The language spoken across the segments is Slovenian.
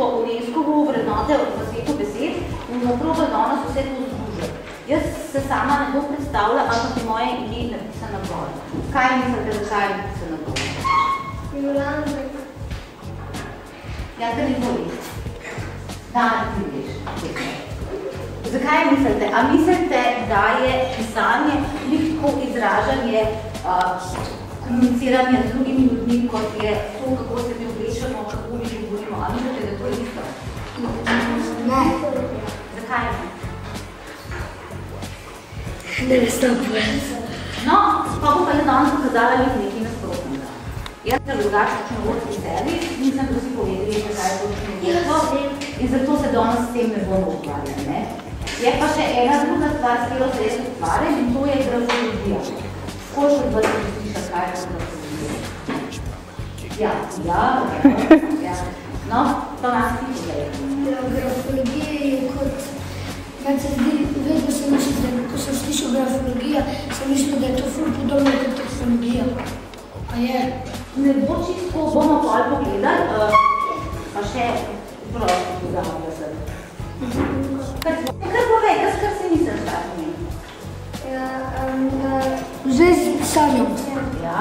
po UNESCO-vu vrednote v svetu besed in bomo probali danes vse to združiti. Jaz se sama ne bom predstavila, ampak je moje ime napisano gor. Kaj mislite, zakaj je napisano gor? Jolanda. Ja, da ne boli. Da, ti veš. Zakaj mislite? A mislite, da je pisanje tako izražanje, komuniciranje z drugimi ljudmi, kot je to, kako se mi oblečamo, kako mi govorimo? A mislite, da to je isto? Ne. Zakaj ne? Ne vem povedati. No, pa bo pa jaz danes pokazala nekaj nasprotnega. Jaz sem drugačen vodski servis, nisem da si povedali, kaj je točno vodstvo in zato se danes s tem ne bomo ukvarjali, ne? Je pa še ena druga stvar, s katero se jaz ukvarjam in to je grafologija. Koliko od vas je sliša, kaj je grafologija? Ja. No, pa nas ti povedali. Grafologija je kot, meni se zdi, vedno sem mislil, da ko sem slišal grafologija, sem mislil, da je to ful podobno kot tekstologija. A je? Ne bo čisto, bomo pol pogledali, pa še prosto pozavljala se. Kar povej, kar se nisem štaknil? V zvezi s pisanjem. Ja.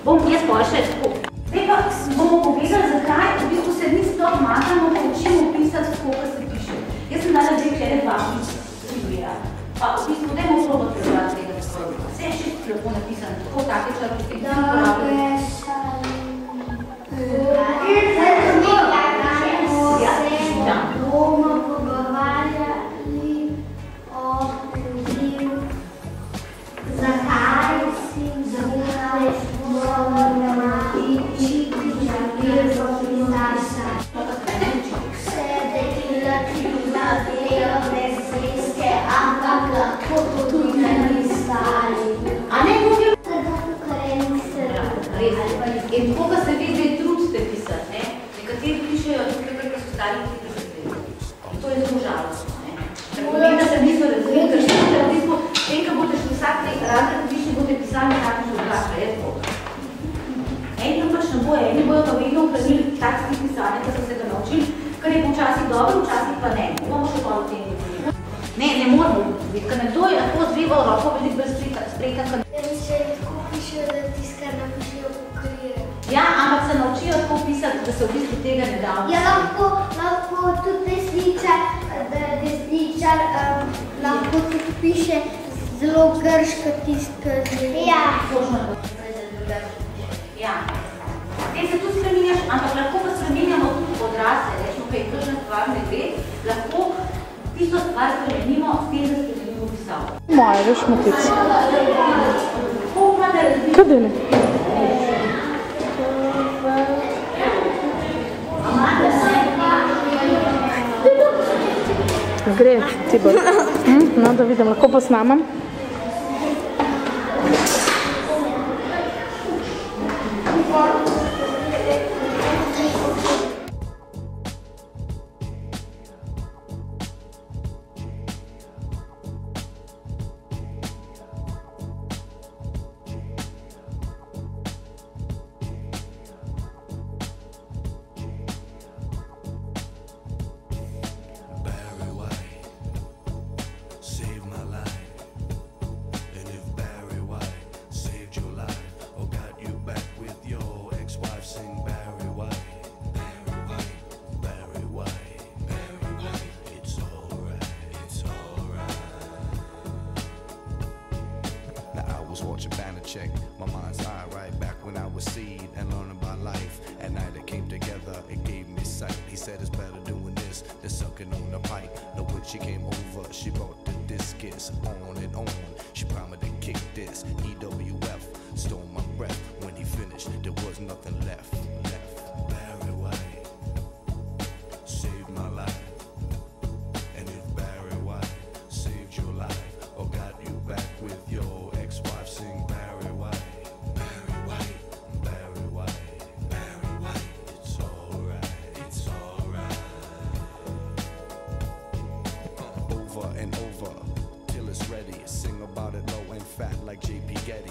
Bom jaz pol še tako. Zdaj pa bomo pogledali, zakaj v bistvu se mi sploh matamo, ko učimo pisati tako, kar se piše. Jaz sem dala zdaj včeraj dva pisati. Pa v bistvu dajmo probati prebrati tega skoro. Vse je šest lepo napisano, tako take črke, ki ti uporabljali. Bomo pogovarjali o poziv, zakaj si zakaj moramo učiti žalirstvo pisarstva. Vse deklarativna delovne zvezke, ampak lahko tudi nalistali. A ne govoril? In koga se vi zdaj trudite pisati, ne? Nekateri pišejo tukaj, kar so stali 30 let. In to je zelo žalostno, ne? Ker pomeni, da se niso razvili, ker še v bistvu, enkrat boste šli vsak teh razred, višji boste pisali tako že odlača, je to. Enkrat pač ne boje, eni bojo pa vedno ohranili tak stik pisanja, kar so se ga naučili, kar je včasih dobro, včasih pa ne. Bomo še bolj v tem govorili. Ne moramo biti, ker nekdo je lahko zveval roko veliko brez spreka. Če tako pišejo, da tiskar napišejo pokrije. Ja, ampak se naučijo tako pisati, da se v bistvu tega ne da. Ja, lahko tudi desničar lahko tudi piše zelo grško tiska. Ja. Točno to. Ja. Te se tudi spreminjaš, ampak lahko pa spreminjamo tudi odrasle, rečemo, kaj kakšna stvar ne gre, lahko tisto stvar spremenimo s tem, da spremenimo pisavo. Moje, veš, motic. Kaj deli? Gre, Tibor. No, da vidim, lahko posnamem. Watching Banachek, my mind's eye right back when I was seed and learning about life. At night it came together, it gave me sight. He said it's better doing this than sucking on the pipe. Now when she came over, she brought the discus on and on. She promised to kick this EWF, stole my breath. When he finished, there was nothing left. Barry White saved my life. And if Barry White saved your life or got you back with your ex-wife, sing Barry White, Barry White, Barry White, Barry White. It's alright, it's alright. Over and over till it's ready. Sing about it low and fat like J.P. Getty.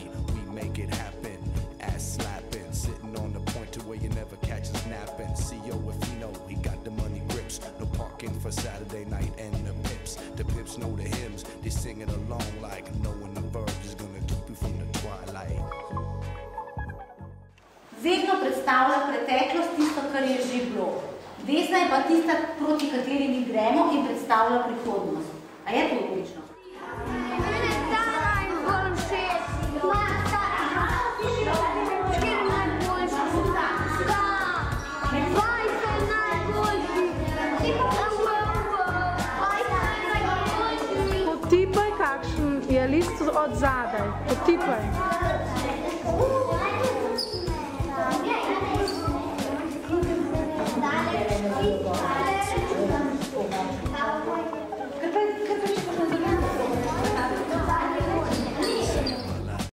just know the hymns. They sing it along like knowing the verbs is gonna keep you from the twilight. Vedno predstavlja preteklost, tisto, kar je že bilo. Desna je pa tista, proti kateri mi gremo in predstavlja prihodnost. A je to logično? Mene ta najbolj všeč. Štiri najboljši. Da. 20 najboljši. Potipaj, kakšen je list od zadaj. Potipaj.